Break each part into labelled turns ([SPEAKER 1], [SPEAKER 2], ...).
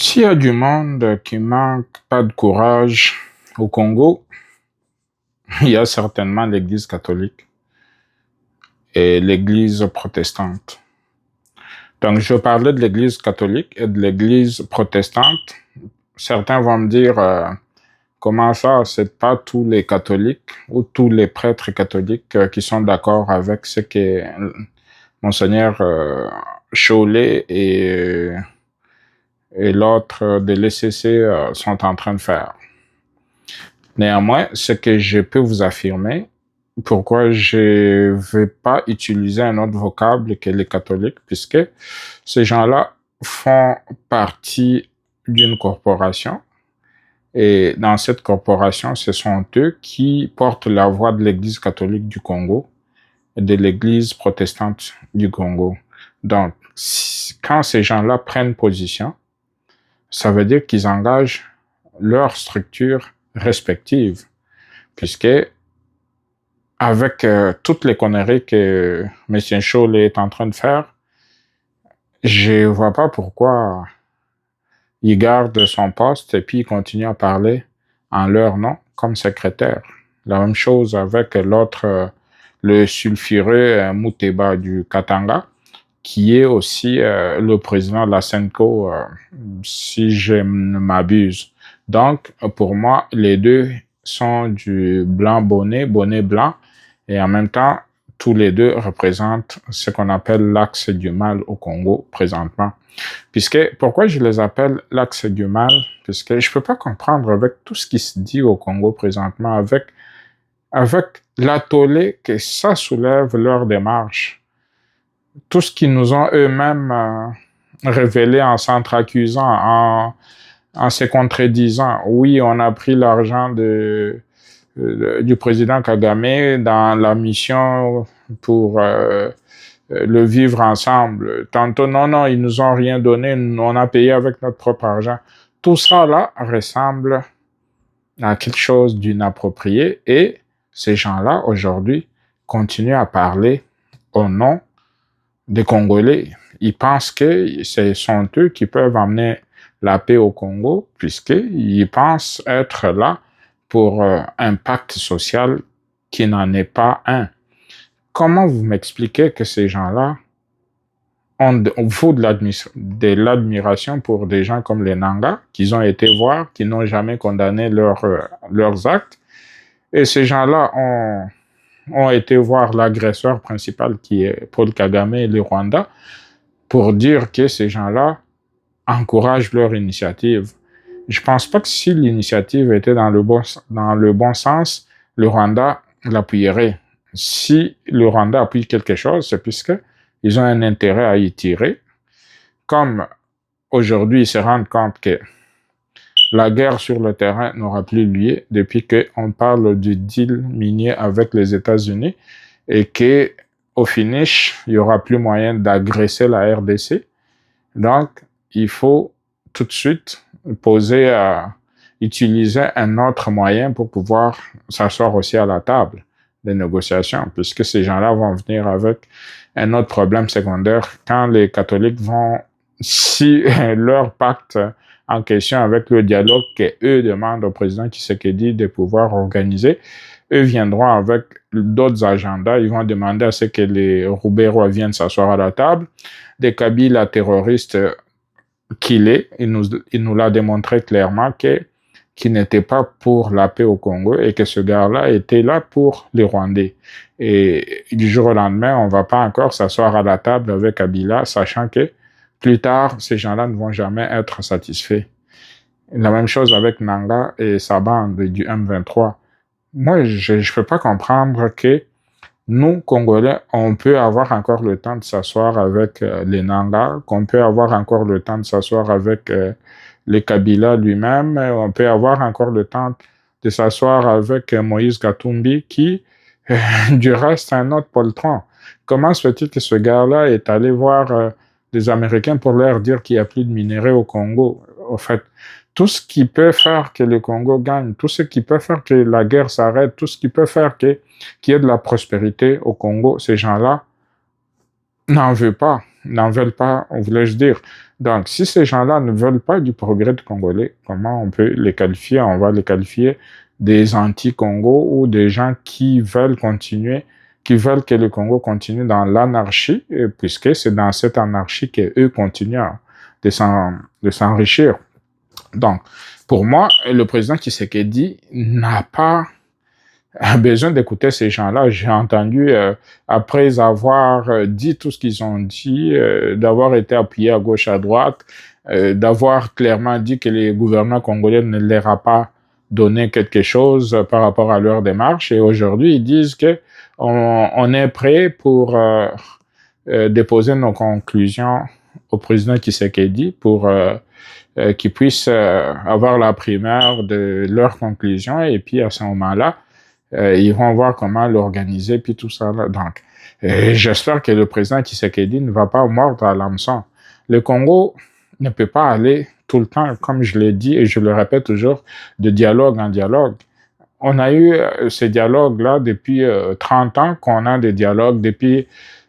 [SPEAKER 1] S'il y a du monde qui manque pas de courage au Congo, il y a certainement l'Église catholique et l'Église protestante. Donc, je parlais de l'Église catholique et de l'Église protestante. Certains vont me dire, comment ça, c'est pas tous les catholiques ou tous les prêtres catholiques qui sont d'accord avec ce que Monseigneur Chollet et l'autre de l'ECC sont en train de faire. Néanmoins, ce que je peux vous affirmer, pourquoi je ne vais pas utiliser un autre vocable que les catholiques, puisque ces gens-là font partie d'une corporation. Et dans cette corporation, ce sont eux qui portent la voix de l'Église catholique du Congo et de l'Église protestante du Congo. Donc, quand ces gens-là prennent position, ça veut dire qu'ils engagent leur structure respectives, puisque avec toutes les conneries que M. Chollet est en train de faire, je vois pas pourquoi il garde son poste et puis il continue à parler en leur nom comme secrétaire. La même chose avec l'autre, le sulfureux Mouteba du Katanga, qui est aussi le président de la SENCO, si je ne m'abuse. Donc, pour moi, les deux sont du blanc bonnet, bonnet blanc, et en même temps, tous les deux représentent ce qu'on appelle l'axe du mal au Congo présentement. Pourquoi je les appelle l'axe du mal? Puisque je peux pas comprendre avec tout ce qui se dit au Congo présentement, avec l'atollé que ça soulève leur démarche. Tout ce qu'ils nous ont eux-mêmes révélé en s'entre-accusant, en se contredisant. Oui, on a pris l'argent du président Kagame dans la mission pour le vivre ensemble. Tantôt, non, ils nous ont rien donné, on a payé avec notre propre argent. Tout ça là ressemble à quelque chose d'inapproprié et ces gens-là aujourd'hui continuent à parler au nom des Congolais. Ils pensent que ce sont eux qui peuvent amener la paix au Congo, puisqu'ils pensent être là pour un pacte social qui n'en est pas un. Comment vous m'expliquez que ces gens-là ont de l'admiration pour des gens comme les Nanga, qu'ils ont été voir, qui n'ont jamais condamné leurs actes, et ces gens-là ont été voir l'agresseur principal qui est Paul Kagame et le Rwanda pour dire que ces gens-là encouragent leur initiative. Je pense pas que si l'initiative était dans le bon sens, le Rwanda l'appuierait. Si le Rwanda appuie quelque chose, c'est puisque ils ont un intérêt à y tirer. Comme aujourd'hui, ils se rendent compte que la guerre sur le terrain n'aura plus lieu depuis qu'on parle du deal minier avec les États-Unis et qu'au finish, il n'y aura plus moyen d'agresser la RDC. Donc, il faut tout de suite utiliser un autre moyen pour pouvoir s'asseoir aussi à la table des négociations, puisque ces gens-là vont venir avec un autre problème secondaire quand les catholiques si leur pacte en question avec le dialogue qu'eux demandent au président Tshisekedi de pouvoir organiser, eux viendront avec d'autres agendas. Ils vont demander à ce que les Rouberois viennent s'asseoir à la table. Des Kabila terroristes qu'il est, il nous l'a démontré clairement qu'il n'était pas pour la paix au Congo et que ce gars-là était là pour les Rwandais. Et du jour au lendemain, on ne va pas encore s'asseoir à la table avec Kabila, sachant que plus tard, ces gens-là ne vont jamais être satisfaits. La même chose avec Nanga et sa bande du M23. Moi, je ne peux pas comprendre que nous, Congolais, on peut avoir encore le temps de s'asseoir avec les Nanga, qu'on peut avoir encore le temps de s'asseoir avec les Kabila lui-même, on peut avoir encore le temps de s'asseoir avec Moïse Katumbi, qui, du reste, est un autre poltron. Comment se fait-il que ce gars-là est allé voir les Américains pour leur dire qu'il n'y a plus de minerais au Congo? En fait, tout ce qui peut faire que le Congo gagne, tout ce qui peut faire que la guerre s'arrête, tout ce qui peut faire qu'il y ait de la prospérité au Congo, ces gens-là n'en veulent pas. n'en veulent pas, voulais-je dire. Donc, si ces gens-là ne veulent pas du progrès du Congolais, comment on peut les qualifier? On va les qualifier des anti-Congo ou des gens qui veulent continuer, qui veulent que le Congo continue dans l'anarchie, puisque c'est dans cette anarchie qu'eux continuent de s'enrichir. Donc, pour moi, le président Tshisekedi n'a pas besoin d'écouter ces gens-là. J'ai entendu, après avoir dit tout ce qu'ils ont dit, d'avoir été appuyé à gauche, à droite, d'avoir clairement dit que les gouvernements congolais ne leur a pas donné quelque chose par rapport à leur démarche. Et aujourd'hui, ils disent que on est prêt pour déposer nos conclusions au président Tshisekedi pour qu'ils puissent avoir la primeur de leurs conclusions. Et puis, à ce moment-là, ils vont voir comment l'organiser, puis tout ça. Là. Donc, j'espère que le président Tshisekedi ne va pas mordre à l'hameçon. Le Congo ne peut pas aller tout le temps, comme je l'ai dit et je le répète toujours, de dialogue en dialogue. On a eu ces dialogues-là depuis 30 ans, qu'on a des dialogues depuis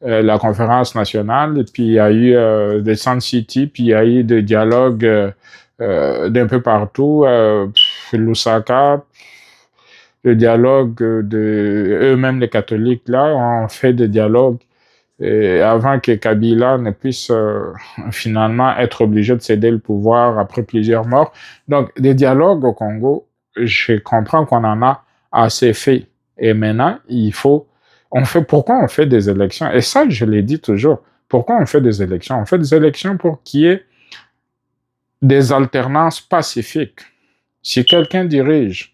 [SPEAKER 1] la conférence nationale, et puis il y a eu des Sun City, puis il y a eu des dialogues d'un peu partout, Lusaka, le dialogue de eux-mêmes les catholiques là ont fait des dialogues avant que Kabila ne puisse finalement être obligé de céder le pouvoir après plusieurs morts. Donc des dialogues au Congo, je comprends qu'on en a assez fait et maintenant pourquoi on fait des élections? Et ça je l'ai dit toujours, pourquoi on fait des élections? On fait des élections pour qu'il y ait des alternances pacifiques. Si quelqu'un dirige,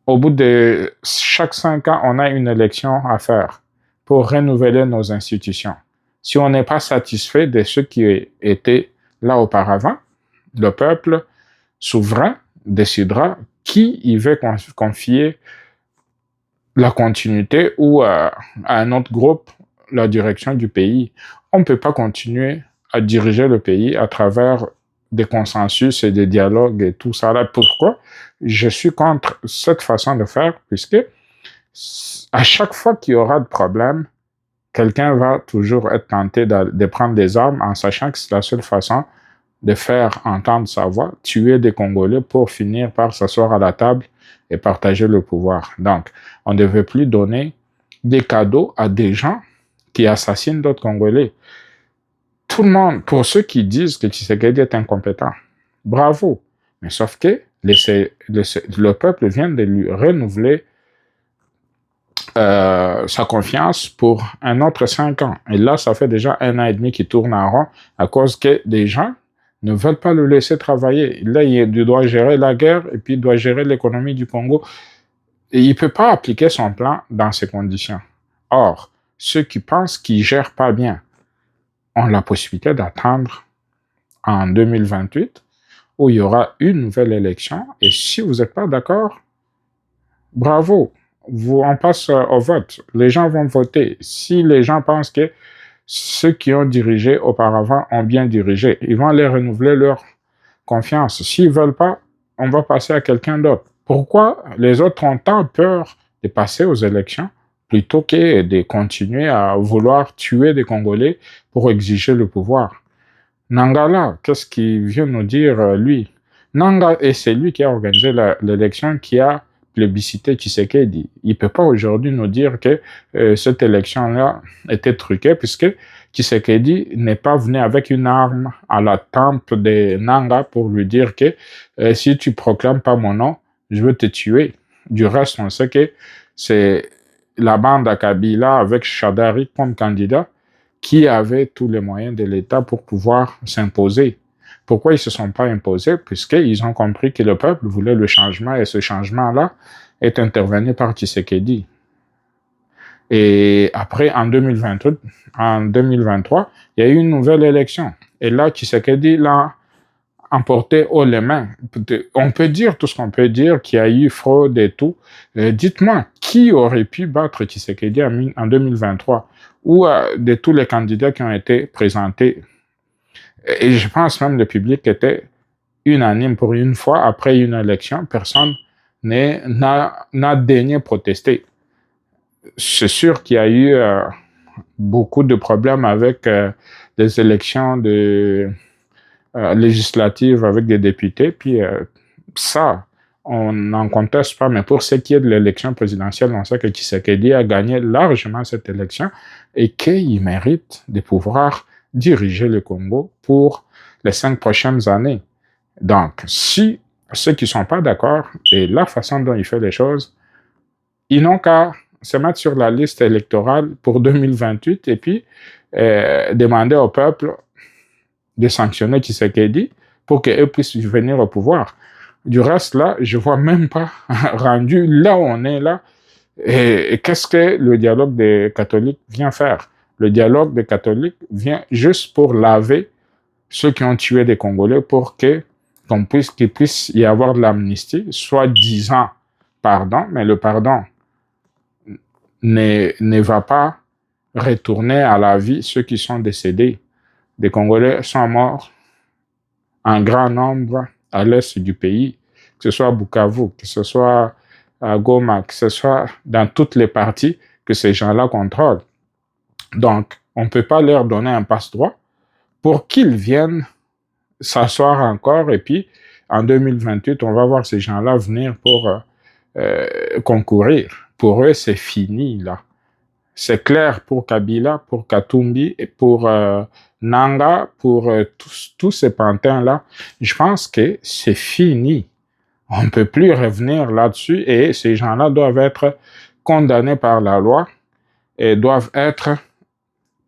[SPEAKER 1] au bout de chaque 5 ans, on a une élection à faire pour renouveler nos institutions. Si on n'est pas satisfait de ceux qui étaient là auparavant, le peuple souverain décidera qui il veut confier la continuité ou à un autre groupe la direction du pays. On ne peut pas continuer à diriger le pays à travers des consensus et des dialogues et tout ça. Là. Pourquoi je suis contre cette façon de faire? Puisque à chaque fois qu'il y aura de problèmes, quelqu'un va toujours être tenté de prendre des armes en sachant que c'est la seule façon de faire entendre sa voix, tuer des Congolais pour finir par s'asseoir à la table et partager le pouvoir. Donc, on ne veut plus donner des cadeaux à des gens qui assassinent d'autres Congolais. Tout le monde, pour ceux qui disent que Tshisekedi est incompétent, bravo. Mais sauf que le peuple vient de lui renouveler sa confiance pour un autre 5 ans. Et là, ça fait déjà 1 an et demi qu'il tourne en rond à cause que des gens ne veulent pas le laisser travailler. Là, il doit gérer la guerre et puis il doit gérer l'économie du Congo. Et il ne peut pas appliquer son plan dans ces conditions. Or, ceux qui pensent qu'il ne gère pas bien ont la possibilité d'attendre en 2028 où il y aura une nouvelle élection. Et si vous n'êtes pas d'accord, bravo, on passe au vote. Les gens vont voter. Si les gens pensent que ceux qui ont dirigé auparavant ont bien dirigé, ils vont les renouveler leur confiance. S'ils ne veulent pas, on va passer à quelqu'un d'autre. Pourquoi les autres ont tant peur de passer aux élections plutôt que de continuer à vouloir tuer des Congolais pour exiger le pouvoir? Nangala, qu'est-ce qu'il vient nous dire, lui? Nanga, et c'est lui qui a organisé l'élection, qui a plébiscité Tshisekedi. Il ne peut pas aujourd'hui nous dire que cette élection-là était truquée, puisque Tshisekedi n'est pas venu avec une arme à la tempe de Nanga pour lui dire que si tu proclames pas mon nom, je veux te tuer. Du reste, on sait que c'est la bande à Kabila avec Chadari comme candidat qui avait tous les moyens de l'État pour pouvoir s'imposer. Pourquoi ils ne se sont pas imposés? Puisqu'ils ont compris que le peuple voulait le changement et ce changement-là est intervenu par Tshisekedi. Et après, en 2023, il y a eu une nouvelle élection. Et là, Tshisekedi l'a emporté haut les mains. On peut dire tout ce qu'on peut dire, qu'il y a eu fraude et tout. Dites-moi, qui aurait pu battre Tshisekedi en 2023? Ou de tous les candidats qui ont été présentés? Et je pense même que le public était unanime pour une fois. Après une élection, personne n'a daigné protester. C'est sûr qu'il y a eu beaucoup de problèmes avec les élections législatives avec des députés. Puis ça, on n'en conteste pas. Mais pour ce qui est de l'élection présidentielle, on sait que Tshisekedi a gagné largement cette élection et qu'il mérite de pouvoir diriger le Congo pour les 5 prochaines années. Donc, si ceux qui ne sont pas d'accord et la façon dont il fait les choses, ils n'ont qu'à se mettre sur la liste électorale pour 2028 et puis demander au peuple de sanctionner Tshisekedi pour qu'eux puissent venir au pouvoir. Du reste, là, je ne vois même pas rendu là où on est là. Et qu'est-ce que le dialogue des catholiques vient faire? Le dialogue des catholiques vient juste pour laver ceux qui ont tué des Congolais pour qu'il puisse y avoir de l'amnistie, soit disant pardon, mais le pardon ne va pas retourner à la vie ceux qui sont décédés. Des Congolais sont morts en grand nombre à l'est du pays, que ce soit à Bukavu, que ce soit à Goma, que ce soit dans toutes les parties que ces gens-là contrôlent. Donc, on ne peut pas leur donner un passe-droit pour qu'ils viennent s'asseoir encore et puis en 2028, on va voir ces gens-là venir pour concourir. Pour eux, c'est fini, là. C'est clair pour Kabila, pour Katumbi, et pour Nanga, pour tous ces pantins-là. Je pense que c'est fini. On ne peut plus revenir là-dessus et ces gens-là doivent être condamnés par la loi et doivent être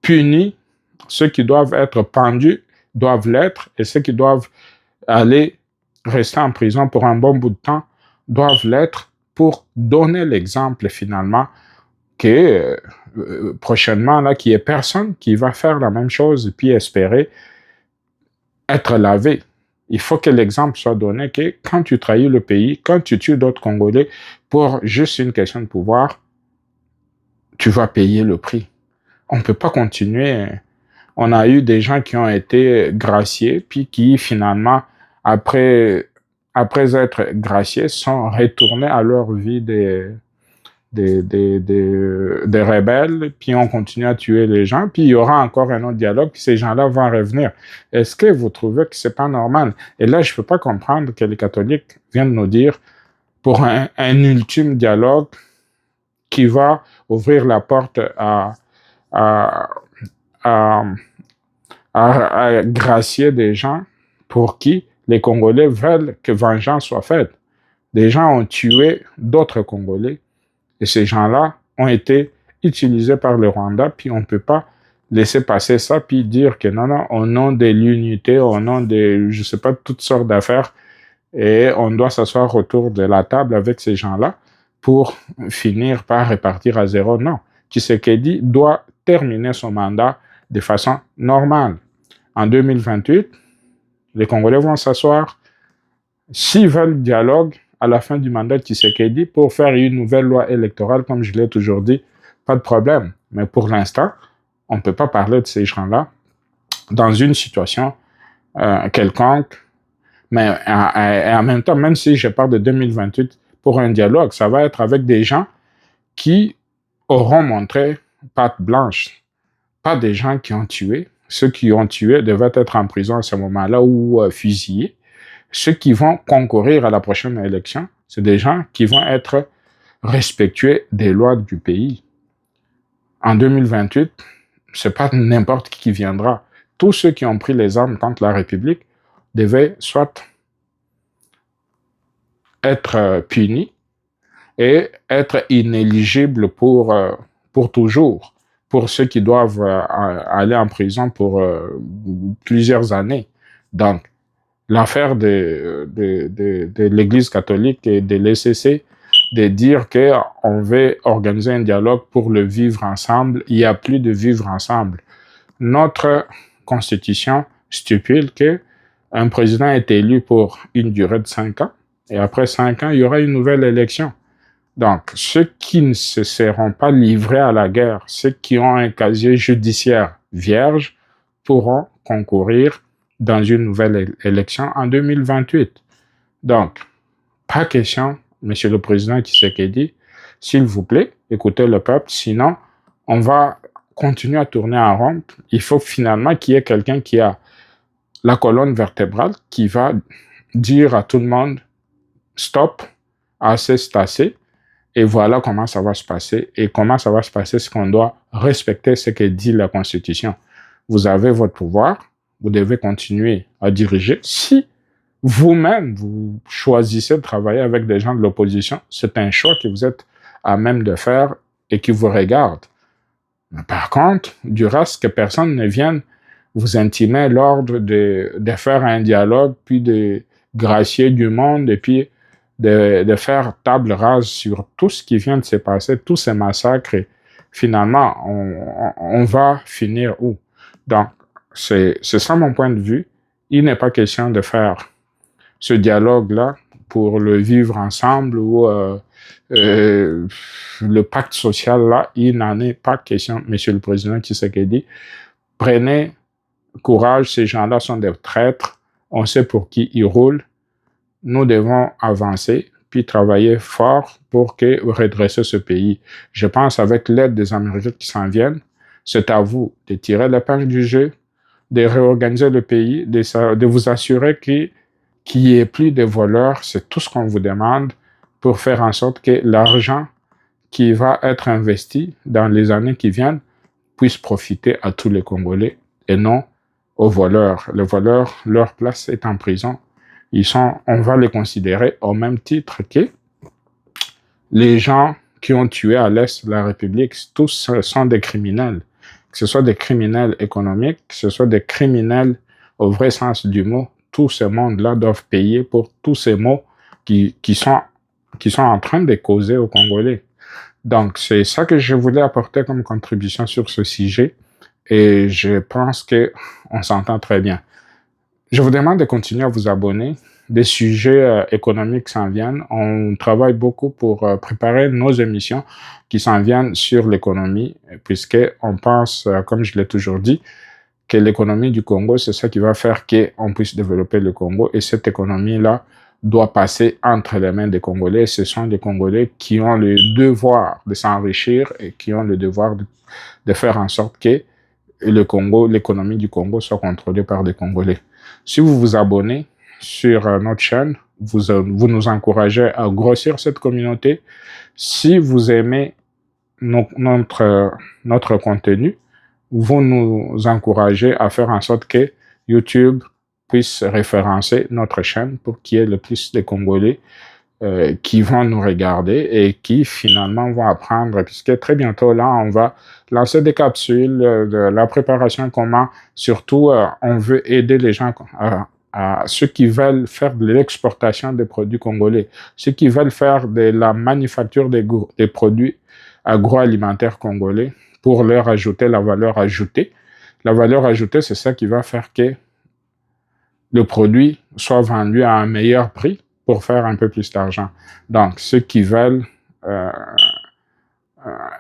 [SPEAKER 1] punis. Ceux qui doivent être pendus doivent l'être et ceux qui doivent aller rester en prison pour un bon bout de temps doivent l'être pour donner l'exemple finalement que prochainement, là, qu'il n'y ait personne qui va faire la même chose et puis espérer être lavé. Il faut que l'exemple soit donné que quand tu trahis le pays, quand tu tues d'autres Congolais pour juste une question de pouvoir, tu vas payer le prix. On ne peut pas continuer. On a eu des gens qui ont été graciés, puis qui finalement, après être graciés, sont retournés à leur vie des rebelles, puis on continue à tuer les gens, puis il y aura encore un autre dialogue, puis ces gens-là vont revenir. Est-ce que vous trouvez que c'est pas normal? Et là, je peux pas comprendre que les catholiques viennent nous dire pour un ultime dialogue qui va ouvrir la porte à, à, à gracier des gens pour qui les Congolais veulent que vengeance soit faite. Des gens ont tué d'autres Congolais. Et ces gens-là ont été utilisés par le Rwanda, puis on ne peut pas laisser passer ça, puis dire que non, au nom de l'unité, au nom de, je ne sais pas, toutes sortes d'affaires, et on doit s'asseoir autour de la table avec ces gens-là pour finir par repartir à zéro. Non. Tshisekedi doit terminer son mandat de façon normale. En 2028, les Congolais vont s'asseoir. S'ils veulent dialogue, à la fin du mandat de Tshisekedi pour faire une nouvelle loi électorale, comme je l'ai toujours dit, pas de problème. Mais pour l'instant, on ne peut pas parler de ces gens-là dans une situation quelconque. Mais en même temps, même si je parle de 2028 pour un dialogue, ça va être avec des gens qui auront montré patte blanche, pas des gens qui ont tué. Ceux qui ont tué devaient être en prison à ce moment-là ou fusillés. Ceux qui vont concourir à la prochaine élection, c'est des gens qui vont être respectueux des lois du pays. En 2028, c'est pas n'importe qui viendra. Tous ceux qui ont pris les armes contre la République devaient soit être punis et être inéligibles pour toujours. Pour ceux qui doivent aller en prison pour plusieurs années. Donc, l'affaire de l'Église catholique et de l'ECC, de dire qu'on veut organiser un dialogue pour le vivre ensemble, il n'y a plus de vivre ensemble. Notre constitution stipule qu'un président est élu pour une durée de 5 ans, et après 5 ans, il y aura une nouvelle élection. Donc, ceux qui ne se seront pas livrés à la guerre, ceux qui ont un casier judiciaire vierge, pourront concourir dans une nouvelle élection en 2028. Donc, pas question, Monsieur le Président Tshisekedi, s'il vous plaît, écoutez le peuple, sinon on va continue à tourner en rond. Il faut finalement qu'il y ait quelqu'un qui a la colonne vertébrale qui va dire à tout le monde stop, assez, c'est assez. Et voilà comment ça va se passer. Et comment ça va se passer, c'est qu'on doit respecter ce que dit la Constitution. Vous avez votre pouvoir, vous devez continuer à diriger. Si vous-même, vous choisissez de travailler avec des gens de l'opposition, c'est un choix que vous êtes à même de faire et qui vous regarde. Mais par contre, du reste, que personne ne vienne vous intimer l'ordre de faire un dialogue, puis de gracier du monde, et puis de faire table rase sur tout ce qui vient de se passer, tous ces massacres, et finalement, on va finir où? Donc, c'est ça mon point de vue. Il n'est pas question de faire ce dialogue-là pour le vivre ensemble ou le pacte social-là, il n'en est pas question, Monsieur le Président Tshisekedi. Prenez courage, ces gens-là sont des traîtres, on sait pour qui ils roulent. Nous devons avancer, puis travailler fort pour redresser ce pays. Je pense avec l'aide des Américains qui s'en viennent, c'est à vous de tirer l'épingle du jeu, de réorganiser le pays, de vous assurer qu'il n'y ait plus de voleurs. C'est tout ce qu'on vous demande pour faire en sorte que l'argent qui va être investi dans les années qui viennent puisse profiter à tous les Congolais et non aux voleurs. Les voleurs, leur place est en prison. On va les considérer au même titre que les gens qui ont tué à l'Est de la République. Tous sont des criminels. Que ce soit des criminels économiques, que ce soit des criminels au vrai sens du mot. Tout ce monde-là doivent payer pour tous ces maux qui sont en train de causer aux Congolais. Donc, c'est ça que je voulais apporter comme contribution sur ce sujet. Et je pense qu'on s'entend très bien. Je vous demande de continuer à vous abonner. Des sujets économiques s'en viennent. On travaille beaucoup pour préparer nos émissions qui s'en viennent sur l'économie, puisqu'on pense, comme je l'ai toujours dit, que l'économie du Congo, c'est ça qui va faire qu'on puisse développer le Congo. Et cette économie-là doit passer entre les mains des Congolais. Ce sont les Congolais qui ont le devoir de s'enrichir et qui ont le devoir de faire en sorte que le Congo, l'économie du Congo soit contrôlée par les Congolais. Si vous vous abonnez sur notre chaîne, vous nous encouragez à grossir cette communauté. Si vous aimez notre contenu, vous nous encouragez à faire en sorte que YouTube puisse référencer notre chaîne pour qu'il y ait le plus de Congolais qui vont nous regarder et qui finalement vont apprendre, puisque très bientôt là, on va lancer des capsules de la préparation, comment, surtout on veut aider les gens à ceux qui veulent faire de l'exportation des produits congolais, ceux qui veulent faire de la manufacture des produits agroalimentaires congolais pour leur ajouter la valeur ajoutée. La valeur ajoutée, c'est ça qui va faire que le produit soit vendu à un meilleur prix pour faire un peu plus d'argent. Donc, ceux qui veulent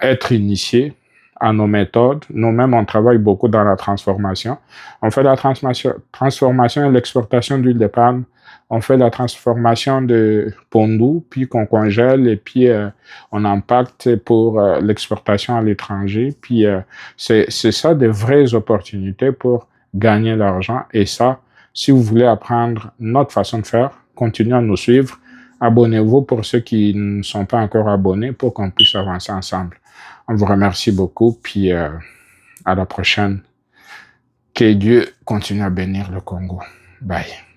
[SPEAKER 1] être initiés à nos méthodes, nous-mêmes, on travaille beaucoup dans la transformation. On fait la transformation et l'exportation d'huile de palme. On fait la transformation de pondu, puis qu'on congèle, et puis on impacte pour l'exportation à l'étranger. Puis c'est ça des vraies opportunités pour gagner l'argent. Et ça, si vous voulez apprendre notre façon de faire, continuez à nous suivre. Abonnez-vous pour ceux qui ne sont pas encore abonnés pour qu'on puisse avancer ensemble. On vous remercie beaucoup, puis à la prochaine. Que Dieu continue à bénir le Congo. Bye.